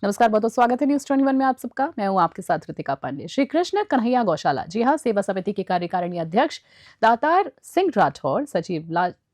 नमस्कार, बहुत बहुत स्वागत है न्यूज 21 में आप सबका। मैं हूं आपके साथ ऋतिका पांडे। श्री कृष्ण कन्हैया गौशाला जी हां सेवा समिति के कार्यकारिणी अध्यक्ष दातार सिंह राठौर, सचिव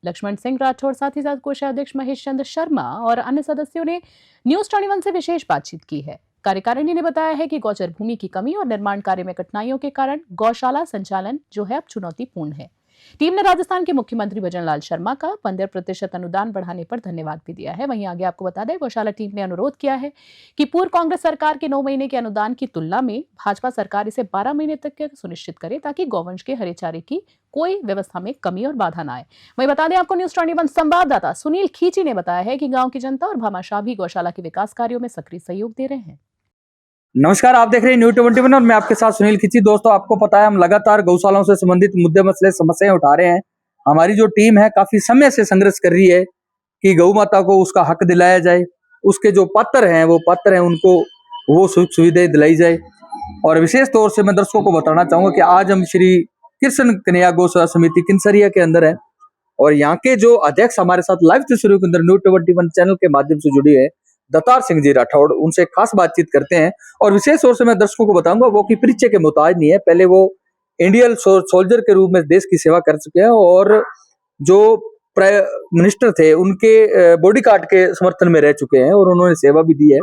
लक्ष्मण सिंह राठौर, साथ ही साथ कोषाध्यक्ष महेश चंद्र शर्मा और अन्य सदस्यों ने न्यूज 21 से विशेष बातचीत की है। कार्यकारिणी ने बताया है कि गौचर भूमि की कमी और निर्माण कार्य में कठिनाइयों के कारण गौशाला संचालन जो है अब चुनौतीपूर्ण है। टीम ने राजस्थान के मुख्यमंत्री भजनलाल शर्मा का 15% अनुदान बढ़ाने पर धन्यवाद भी दिया है। वहीं आगे आपको बता दें, गौशाला टीम ने अनुरोध किया है कि पूर्व कांग्रेस सरकार के 9 महीने के अनुदान की तुलना में भाजपा सरकार इसे 12 महीने तक के सुनिश्चित करे, ताकि गौवंश के हरे चारे की कोई व्यवस्था में कमी और बाधा न आए। वहीं बता दें आपको, न्यूज 21 संवाददाता सुनील खींची ने बताया है कि गांव की जनता और भामाशाह भी गौशाला के विकास कार्यों में सक्रिय सहयोग दे रहे हैं। नमस्कार, आप देख रहे हैं न्यूज 21 और मैं आपके साथ सुनील खिची। दोस्तों, आपको पता है हम लगातार गौशालाओं से संबंधित मुद्दे मसले समस्याएं उठा रहे हैं। हमारी जो टीम है काफी समय से संघर्ष कर रही है कि गौ माता को उसका हक दिलाया जाए, उसके जो पात्र हैं उनको वो सुख सुविधाएं दिलाई जाए। और विशेष तौर से मैं दर्शकों को बताना चाहूंगा कि आज हम श्री कृष्ण कन्हैया गौशाला समिति किनसरिया के अंदर है और यहाँ के जो अध्यक्ष हमारे साथ लाइव तस्वीरों के अंदर न्यूज 21 चैनल के माध्यम से जुड़ी है, दातार सिंह जी राठौड़, उनसे खास बातचीत करते हैं। और विशेष तौर से मैं दर्शकों को बताऊंगा वो कि परिचय के मोहताज नहीं है। पहले वो इंडियन सोल्जर के रूप में देश की सेवा कर चुके हैं और जो प्राइम मिनिस्टर थे उनके बॉडीगार्ड के समर्थन में रह चुके हैं और उन्होंने सेवा भी दी है।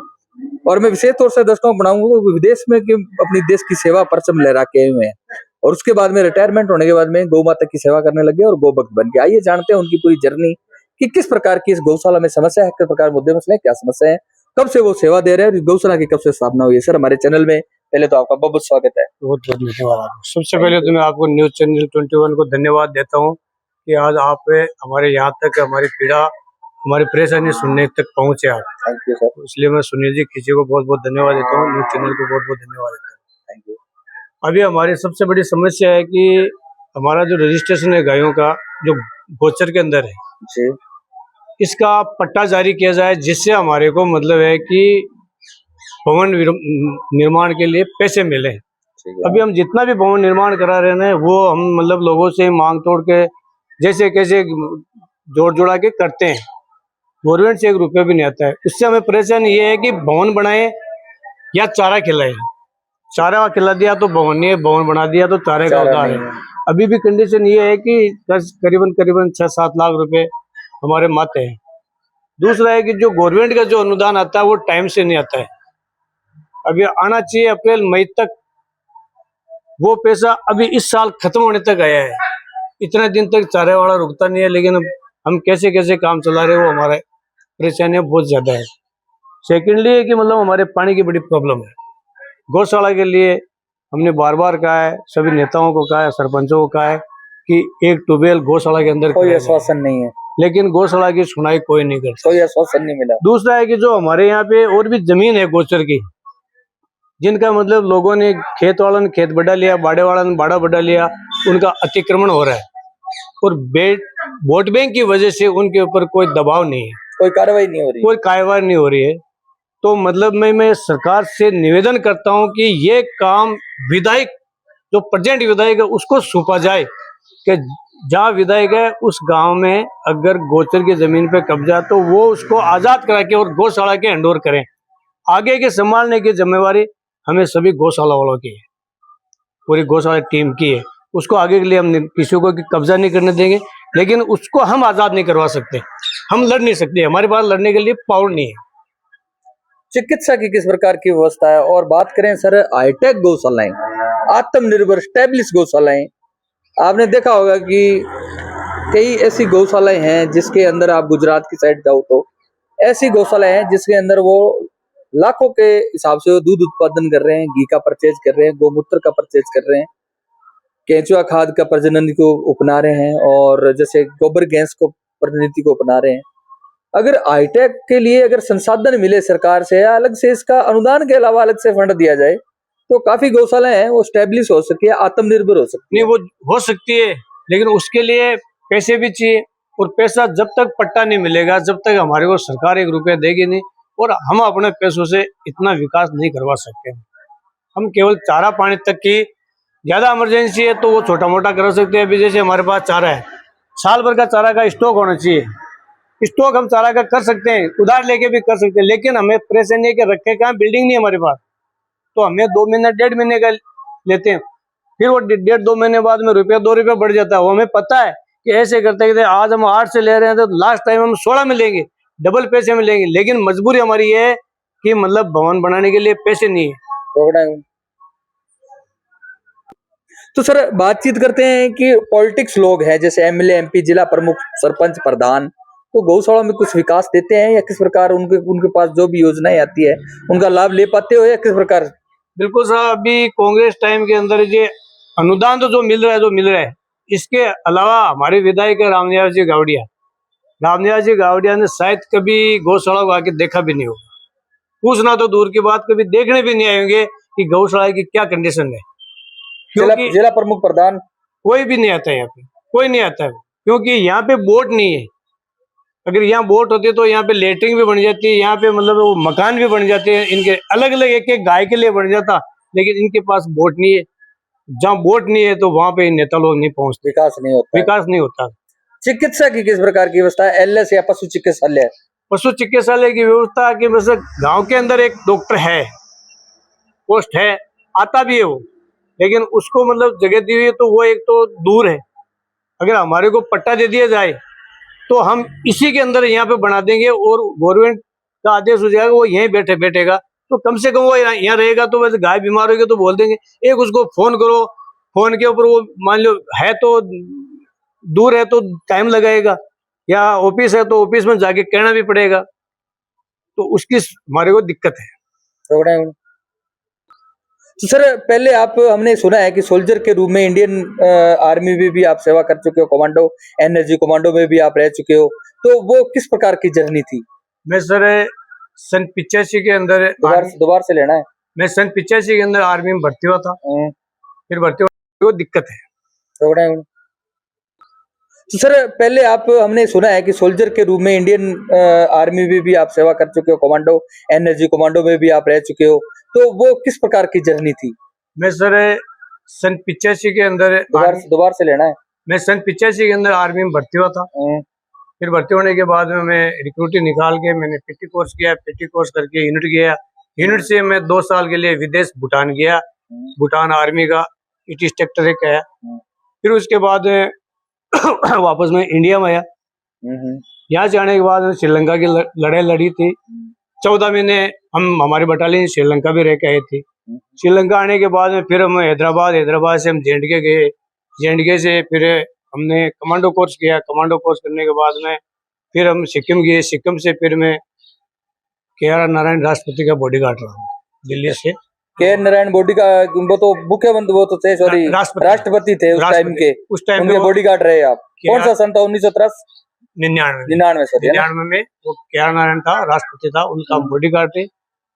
और मैं विशेष तौर से दर्शकों को बताऊंगा वो विदेश में कि अपनी देश की सेवा परचम लहरा के हुए हैं और उसके बाद में रिटायरमेंट होने के बाद में गौ माता की सेवा करने लगे और गौ भक्त बन गए। आइए जानते हैं उनकी पूरी जर्नी कि किस प्रकार की इस गौशाला में समस्या है, किस प्रकार मुद्दे मसले, क्या समस्या है, कब से वो सेवा दे रहे हैं, गौशाला की कब से स्थापना हुई है। सर, हमारे चैनल में पहले तो आपका बहुत बहुत स्वागत है। बहुत बहुत धन्यवाद आपको। सबसे पहले तो मैं आपको न्यूज चैनल 21 को धन्यवाद देता हूँ कि आज आप हमारे यहाँ तक हमारी पीड़ा, हमारी परेशानी सुनने तक पहुँचे आप। Thank you sir. इसलिए मैं सुनील जी खींचे को बहुत बहुत धन्यवाद देता हूँ, न्यूज चैनल को बहुत बहुत धन्यवाद देता हूँ। Thank you. अभी हमारी सबसे बड़ी समस्या है कि हमारा जो रजिस्ट्रेशन है गायों का, जो गोचर के अंदर है जी, इसका पट्टा जारी किया जाए, जिससे हमारे को मतलब है कि भवन निर्माण के लिए पैसे मिले। अभी हम जितना भी भवन निर्माण करा रहे हैं वो हम मतलब लोगों से मांग तोड़ के जैसे कैसे जोड़ जोड़ा के करते हैं, गवर्नमेंट से 1 रुपया भी नहीं आता है। उससे हमें परेशानी ये है कि भवन बनाए या चारा खिलाए। चारा खिला दिया तो भवन नहीं है, भवन बना दिया तो चारे का उधार है। अभी भी कंडीशन ये है कि करीबन 6-7 लाख रुपए हमारे माते हैं। दूसरा है कि जो गवर्नमेंट का जो अनुदान आता है वो टाइम से नहीं आता है। अभी आना चाहिए अप्रैल मई तक, वो पैसा अभी इस साल खत्म होने तक आया है। इतने दिन तक चारे वाला रुकता नहीं है, लेकिन हम कैसे कैसे काम चला रहे हैं वो हमारे परेशानियां बहुत ज्यादा है। सेकेंडली है कि मतलब हमारे पानी की बड़ी प्रॉब्लम है। गौशाला के लिए हमने बार बार कहा है, सभी नेताओं को कहा है, सरपंचों को कहा है कि एक ट्यूबवेल गौशाला के अंदर कोई आश्वासन नहीं है, लेकिन गौशाला की सुनाई कोई नहीं करता, कोई आश्वासन नहीं मिला। दूसरा है कि जो हमारे यहाँ पे और भी जमीन है गोचर की, जिनका मतलब लोगों ने खेत वालों ने खेत बढ़ा लिया, बाड़े वालों ने बाड़ा बढ़ा लिया, उनका अतिक्रमण हो रहा है और वोट बैंक की वजह से उनके ऊपर कोई दबाव नहीं है, कोई कार्रवाई नहीं हो रही, कोई कार्रवाई नहीं हो रही है। तो मतलब मैं सरकार से निवेदन करता हूं कि ये काम विधायक, जो प्रेजेंट विधायक है उसको सौंपा जाए कि जहाँ विधायक है उस गांव में अगर गोचर की जमीन पे कब्जा तो वो उसको आजाद करा के और गौशाला के हैंडओवर करें। आगे के संभालने की जिम्मेवारी हमें सभी गौशाला वालों की है, पूरी गौशाला टीम की है। उसको आगे के लिए हम किसी को कब्जा नहीं करने देंगे, लेकिन उसको हम आजाद नहीं करवा सकते, हम लड़ नहीं सकते, हमारे पास लड़ने के लिए पावर नहीं है। चिकित्सा की किस प्रकार की व्यवस्था है? और बात करें सर हाईटेक गौशालाएं, आत्मनिर्भर स्टैब्लिश गौशालाएं, आपने देखा होगा कि कई ऐसी गौशालाएं हैं जिसके अंदर आप गुजरात की साइड जाओ तो ऐसी गौशालाएं हैं जिसके अंदर वो लाखों के हिसाब से दूध उत्पादन कर रहे हैं, घी का परचेज कर रहे हैं, गोमूत्र का परचेज कर रहे हैं, केंचुआ खाद का प्रजनन को अपना रहे हैं और जैसे गोबर गैस को प्रजनीति को अपना रहे हैं। अगर हाईटेक के लिए अगर संसाधन मिले सरकार से या अलग से इसका अनुदान के अलावा अलग से फंड दिया जाए तो काफी गौशालाएं हैं वो स्टैब्लिश हो सकती है, आत्मनिर्भर हो सकती है। नहीं, वो हो सकती है, लेकिन उसके लिए पैसे भी चाहिए और पैसा जब तक पट्टा नहीं मिलेगा, जब तक हमारे को सरकार 1 रुपया देगी नहीं और हम अपने पैसों से इतना विकास नहीं करवा सकते। हम केवल चारा पानी तक की ज्यादा इमरजेंसी है तो वो छोटा मोटा कर सकते हैं। अभी जैसे हमारे पास चारा है, साल भर का चारा का स्टॉक होना चाहिए, स्टॉक हम चारा का कर सकते हैं, उधार लेके भी कर सकते हैं, लेकिन हमें प्रेशर नहीं के रखे कहाँ, बिल्डिंग नहीं है हमारे पास, तो हमें 2 महीने 1.5 महीने का लेते हैं, फिर वो 1.5-2 महीने बाद में ₹2 बढ़ जाता है। वो हमें पता है कि ऐसे करते करते आज हम 8 से ले रहे हैं तो लास्ट टाइम हम 16 में लेंगे, डबल पैसे में लेंगे, लेकिन मजबूरी हमारी ये है कि मतलब भवन बनाने के लिए पैसे नहीं है। तो सर बातचीत करते हैं कि पॉलिटिक्स लोग हैं जैसे एमएलए, एमपी, जिला प्रमुख, सरपंच, प्रधान, तो गौशाला में कुछ विकास देते हैं या किस प्रकार उनके उनके पास जो भी योजनाएं आती है उनका लाभ ले पाते हो या किस प्रकार? बिल्कुल सर, अभी कांग्रेस टाइम के अंदर ये अनुदान तो जो मिल रहा है, इसके अलावा हमारे विधायक रामनिवास जी गावड़िया ने शायद कभी गौशाला को आके देखा भी नहीं होगा, पूछना तो दूर की बात, कभी देखने भी नहीं आएंगे कि गौशाला की क्या कंडीशन है, क्योंकि जिला प्रमुख, प्रधान कोई भी नहीं आता है यहाँ पे, कोई नहीं आता है, क्योंकि यहाँ पे बोट नहीं है। अगर यहाँ बोट होती तो यहाँ पे लेटरिंग भी बन जाती है, यहाँ पे मतलब वो मकान भी बन जाते हैं, इनके अलग अलग एक एक गाय के लिए बन जाता, लेकिन इनके पास बोट नहीं है। जहाँ बोट नहीं है तो वहां पे नेता लोग नहीं पहुंचते, विकास नहीं होता। चिकित्सा की किस प्रकार की व्यवस्था है? एलएस या पशु चिकित्सालय? पशु चिकित्सालय की व्यवस्था की बस गांव के अंदर एक डॉक्टर है, पोस्ट है, आता भी है वो, लेकिन उसको मतलब जगह दी हुई है तो वो एक तो दूर है। अगर हमारे को पट्टा दे दिया जाए तो हम इसी के अंदर यहाँ पे बना देंगे और गवर्नमेंट का आदेश हो जाएगा, वो यहीं बैठेगा, तो कम से कम वो यहाँ रहेगा। तो वैसे गाय बीमार होगी तो बोल देंगे, एक उसको फोन करो, फोन के ऊपर वो मान लो है तो दूर है तो टाइम लगाएगा, या ऑफिस है तो ऑफिस में जाके कहना भी पड़ेगा, तो उसकी हमारे को दिक्कत है। तो सर पहले आप, हमने सुना है कि सोल्जर के रूप में इंडियन आर्मी में भी आप सेवा कर चुके हो, कमांडो, एनर्जी कमांडो में भी आप रह चुके हो, तो वो किस प्रकार की जर्नी थी? मैं सर सन 85 के अंदर दोबारा से लेना है। मैं सन 85 के अंदर आर्मी में भर्ती हुआ था, फिर भर्ती होने को दिक्कत है। तो सर पहले आप, हमने सुना है कि सोल्जर के रूप में इंडियन आर्मी में भी आप सेवा कर चुके हो, कमांडो, एनर्जी कमांडो में भी आप रह चुके हो, तो वो किस प्रकार की जर्नी थी? मैं सर सन 85 के अंदर दोबारा से लेना है। मैं सन 85 के अंदर आर्मी में भर्ती हुआ था, फिर भर्ती होने के बाद में मैं रिक्रूटिंग निकाल के मैंने पीटी कोर्स किया, पीटी कोर्स करके यूनिट गया, यूनिट से मैं 2 साल के लिए विदेश भूटान गया, भूटान आर्मी का इट इंस्ट्रक्टर एक है, फिर उसके बाद वापस मैं इंडिया में आया। यहाँ से आने के बाद श्रीलंका की लड़ाई लड़ी थी, 14 महीने हमारी बटालियन श्रीलंका भी रह के आए थी। श्रीलंका आने के बाद में फिर हम हैदराबाद से हम जे.एंड.के गए, जे.एंड.के से फिर हमने कमांडो कोर्स किया, कमांडो कोर्स करने के बाद में फिर हम सिक्किम गए, सिक्किम से फिर मैं के.आर. नारायण राष्ट्रपति का बॉडीगार्ड रहा दिल्ली से। के नारायण बॉडी का, वो तो मुख्यमंत्री, वो तो थे, सॉरी राष्ट्रपति थे उस टाइम के, उनके बॉडीगार्ड रहे आप। कौन सा सन था? 1999 में वो के.आर. नारायण था, राष्ट्रपति था, उनका बॉडीगार्ड थे।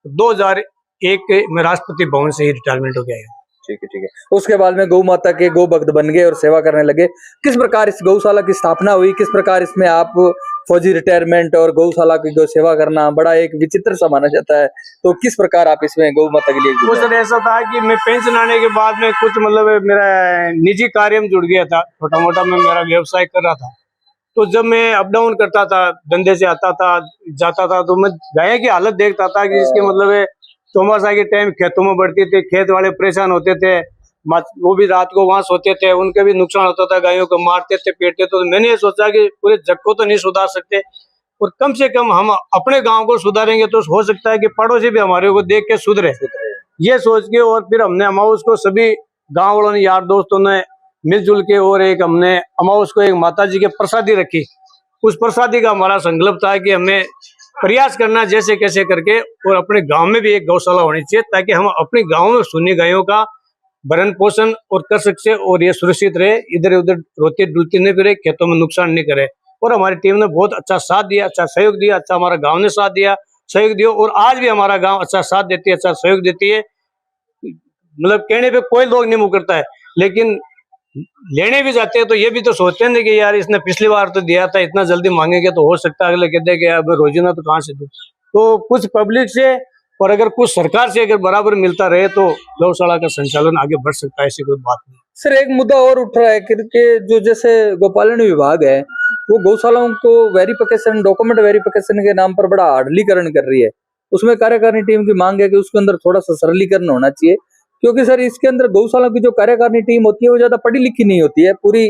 2001 में राष्ट्रपति भवन से ही रिटायरमेंट हो गया। ठीक है। उसके बाद में गौ माता के गौ भक्त बन गए और सेवा करने लगे। किस प्रकार इस गौशाला की स्थापना हुई? किस प्रकार इसमें आप फौजी रिटायरमेंट और गौशाला की गौ सेवा करना बड़ा एक विचित्र सा माना जाता है, तो किस प्रकार आप इसमें गौ माता के लिए? वो सर ऐसा था कि मैं पेंशन आने के बाद में कुछ मतलब मेरा निजी कार्य में जुड़ गया था, छोटा मोटा मैं मेरा व्यवसाय कर रहा था, तो जब मैं अप डाउन करता था, धंधे से आता था जाता था, तो मैं गाय की हालत देखता था कि इसके मतलब चौमासा के टाइम खेतों में बढ़ती थी, खेत वाले परेशान होते थे, वो भी रात को वहां सोते थे, उनके भी नुकसान होता था, गायों को मारते थे, पीटते। तो मैंने ये सोचा कि पूरे जग को तो नहीं सुधार सकते, और कम से कम हम अपने गांव को सुधारेंगे तो हो सकता है कि पड़ोसी भी हमारे को देख के सुधरे, ये सोच के। और फिर हमने अमाउस को सभी गाँव वालों ने, यार दोस्तों ने मिलजुल के, और एक हमने अमाउस को एक माता जी के प्रसादी रखी। उस प्रसादी का हमारा संकल्प था कि हमें प्रयास करना जैसे कैसे करके, और अपने गांव में भी एक गौशाला होनी चाहिए, ताकि हम अपने गांव में सुनी गायों का भरण पोषण और कर सकते, और ये सुरक्षित रहे, इधर उधर रोती डुलती नहीं फिरे, खेतों में नुकसान नहीं करे। और हमारी टीम ने बहुत अच्छा साथ दिया, अच्छा सहयोग दिया, अच्छा हमारा गाँव ने साथ दिया, सहयोग दिया, और आज भी हमारा गाँव अच्छा साथ देती है, अच्छा सहयोग देती है। मतलब कहने पे कोई लोग नहीं मुकरता है, लेकिन लेने भी जाते हैं तो ये भी तो सोचते हैं कि यार इसने पिछली बार तो दिया था, इतना जल्दी मांगेंगे तो हो सकता है अगले कहते कि यार रोजीना तो कहाँ से दूं। तो कुछ पब्लिक से और अगर कुछ सरकार से अगर बराबर मिलता रहे तो गौशाला का संचालन आगे बढ़ सकता है, ऐसी कोई बात नहीं। सर एक मुद्दा और उठ रहा है कि जो जैसे गोपालन विभाग है वो गौशालाओं को वेरिफिकेशन डॉक्यूमेंट वेरिफिकेशन के नाम पर बड़ा आड़लीकरण कर रही है। उसमें कार्यकारिणी टीम की मांग है कि उसके अंदर थोड़ा सा सरलीकरण होना चाहिए, क्योंकि सर इसके अंदर गौशाला की जो कार्यकारिणी टीम होती है वो ज्यादा पढ़ी लिखी नहीं होती है, पूरी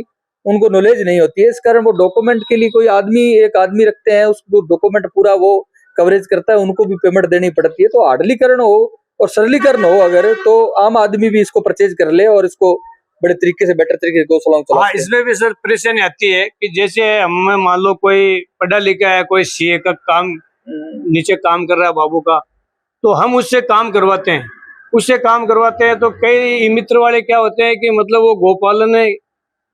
उनको नॉलेज नहीं होती है। इस कारण वो डॉक्यूमेंट के लिए कोई एक आदमी रखते हैं, उसको डॉक्यूमेंट पूरा वो कवरेज करता है, उनको भी पेमेंट देनी पड़ती है। तो आड़लीकरण हो और सरलीकरण हो अगर, तो आम आदमी भी इसको परचेज कर ले और इसको बड़े तरीके से बेटर तरीके से गौशालाओं चला हाँ, सकते हैं। इसमें भी सर परेशानी आती है कि जैसे हमें मान लो कोई पढ़ा लिखा है, कोई सीए का काम नीचे काम कर रहा है बाबू का, तो हम उससे काम करवाते हैं। तो कई मित्र वाले क्या होते हैं कि मतलब वो गोपालन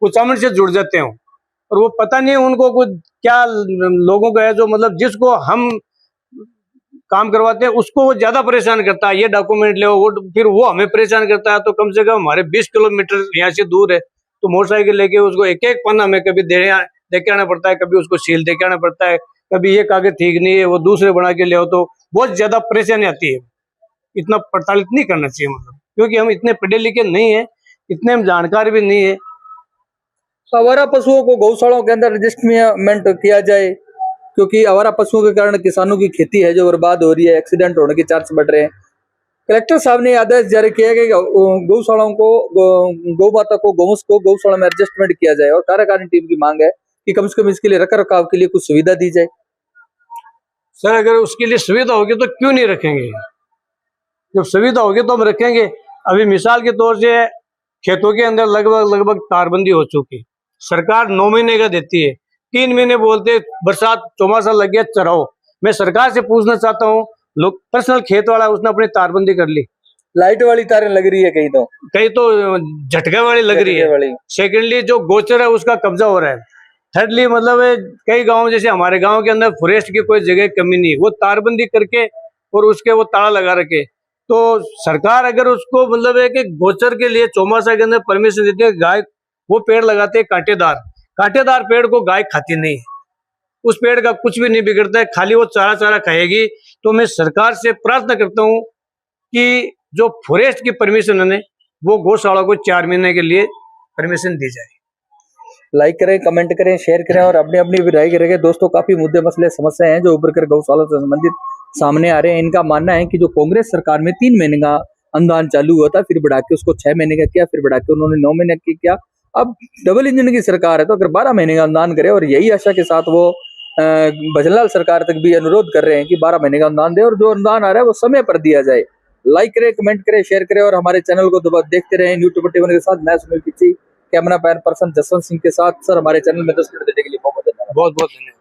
कुचामन से जुड़ जाते हैं और वो पता नहीं उनको कुछ क्या लोगों का है जो मतलब जिसको हम काम करवाते हैं उसको वो ज्यादा परेशान करता है, ये डॉक्यूमेंट ले वो, फिर वो हमें परेशान करता है। तो कम से कम हमारे 20 किलोमीटर यहाँ से दूर है, तो मोटरसाइकिल लेके उसको एक एक पन्ना हमें कभी दे के आना पड़ता है, कभी उसको सील दे के आना पड़ता है, कभी ये कागज ठीक नहीं है वो दूसरे बना के ले आओ, तो बहुत ज्यादा परेशानी आती है। इतना प्रताड़ित नहीं करना चाहिए मतलब, क्योंकि हम इतने पढ़े लिखे नहीं है, इतने हम जानकार भी नहीं है। आवारा पशुओं को गौशालाओं के अंदर रजिस्ट्रमेंट किया जाए, क्योंकि आवारा पशुओं के कारण किसानों की खेती है जो बर्बाद हो रही है, एक्सीडेंट होने के चांस बढ़ रहे हैं। कलेक्टर साहब ने आदेश जारी किया कि गौशालाओं को गौ माता को गौवंश को गौशाला में एडजस्टमेंट किया जाए और कार्यकारिणी टीम की मांग है कि कम से कम इसके लिए रख रखाव के लिए कुछ सुविधा दी जाए। सर अगर उसके लिए सुविधा होगी तो क्यों नहीं रखेंगे, जब सुविधा होगी तो हम रखेंगे। अभी मिसाल के तौर से खेतों के अंदर लगभग तारबंदी हो चुकी, सरकार 9 महीने का देती है, 3 महीने बोलते बरसात चौमासा लग गया चराओ। मैं सरकार से पूछना चाहता हूँ, लोग पर्सनल खेत वाला उसने अपनी तारबंदी कर ली, लाइट वाली तारें लग रही है, कहीं तो झटके वाली लग रही है। सेकेंडली जो गोचर है उसका कब्जा हो रहा है। थर्डली मतलब कई गांव जैसे हमारे गांव के अंदर फॉरेस्ट की कोई जगह कमी नहीं, वो तारबंदी करके और उसके वो ताला लगा रखे। तो सरकार अगर उसको मतलब है कि गोचर के लिए चौमासा के अंदर परमिशन देती है, गाय वो पेड़ लगाते हैं कांटेदार पेड़ को गाय खाती नहीं है, उस पेड़ का कुछ भी नहीं बिगड़ता है, खाली वो चारा खाएगी। तो मैं सरकार से प्रार्थना करता हूँ कि जो फॉरेस्ट की परमिशन है वो गौशाला को 4 महीने के लिए परमिशन दी जाए। लाइक करें, कमेंट करें, शेयर करें और अपनी अपनी भी राय करेंगे। दोस्तों काफी मुद्दे मसले समस्या हैं जो उभर कर गौशाला से संबंधित सामने आ रहे हैं। इनका मानना है कि जो कांग्रेस सरकार में 3 महीने का अनुदान चालू हुआ था, फिर बढ़ा के उसको 6 महीने का किया, फिर बढ़ा के उन्होंने 9 महीने की किया। अब डबल इंजन की सरकार है तो अगर 12 महीने का अनुदान करे, और यही आशा के साथ वो भजनलाल सरकार तक भी अनुरोध कर रहे हैं कि 12 महीने का अनुदान दे और जो अनुदान आ रहा है वो समय पर दिया जाए। लाइक करें, कमेंट करें, शेयर करें और हमारे चैनल को देखते रहें। न्यूज़ 21 के साथ मैं सुनील किच्ची, कैमरा पर्सन जसवंत सिंह के साथ। सर हमारे चैनल में 10 मिनट देने के लिए बहुत धन्यवाद। बहुत बहुत धन्यवाद।